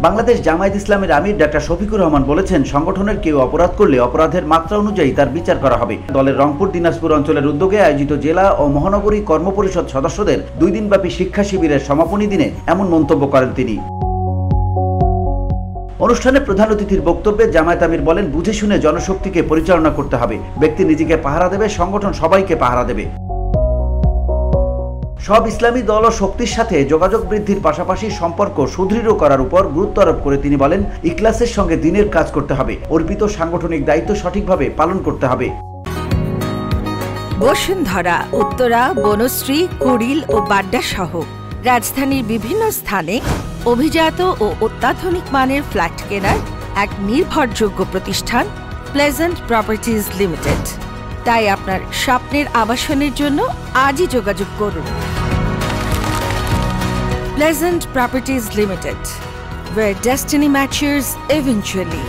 বাংলাদেশ জামায়াত ইসলামের আমির ডাক্তার শফিকুর রহমান বলেছেন, সংগঠনের কেউ অপরাধ করলে অপরাধের মাত্রা অনুযায়ী তার বিচার করা হবে। দলের রংপুর দিনাজপুর অঞ্চলের উদ্যোগে আয়োজিত জেলা ও মহানগরী কর্মপরিষদ সদস্যদের 2 দিনব্যাপী শিক্ষা শিবিরের সমাপনী দিনে এমন মন্তব্য করেন তিনি। অনুষ্ঠানে প্রধান অতিথির বক্তব্যে জামায়াত আমির বলেন, বুঝে শুনে জনশক্তিকে পরিচালনা করতে হবে। ব্যক্তি নিজেকে পাহারা দেবে, সংগঠন সবাইকে পাহারা দেবে। সব ইসলামী দল ও শক্তির সাথে যোগাযোগ বৃদ্ধির পাশাপাশি সম্পর্ক সুদৃঢ় করার উপর গুরুত্ব আরোপ করে তিনি বলেন, ইখলাসের সঙ্গে দ্বীনের কাজ করতে হবে, অর্পিত সাংগঠনিক দায়িত্ব সঠিকভাবে পালন করতে হবে। বসুন্ধরা, উত্তরা, বনশ্রী, কুড়িল ও বাড্ডা সহ রাজধানীর বিভিন্ন স্থানে অভিজাত ও অত্যাধুনিক মানের ফ্ল্যাট কেনার এক নির্ভরযোগ্য প্রতিষ্ঠান প্লেজেন্ট প্রপার্টিজ লিমিটেড। তাই আপনার স্বপ্নের আবাসনের জন্য আজই যোগাযোগ করুন। Pleasant properties limited, where destiny matches eventually.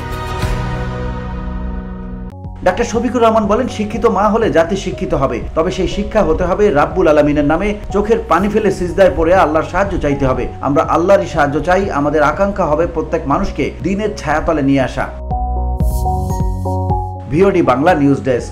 Doctor Shafiqur Rahman বলেন, শিক্ষিত মা হলে জাতি শিক্ষিত হবে, তবে সেই শিক্ষা হতে হবে রাব্বুল আলামিনের নামে। চোখের পানি ফেলে সিজদায় পড়ে আল্লাহর সাহায্য চাইতে হবে। আমরা আল্লাহরই সাহায্য চাই। আমাদের আকাঙ্ক্ষা হবে প্রত্যেক মানুষকে দ্বীনের ছায়াতলে নিয়ে আসা। VOD Bangla news desk.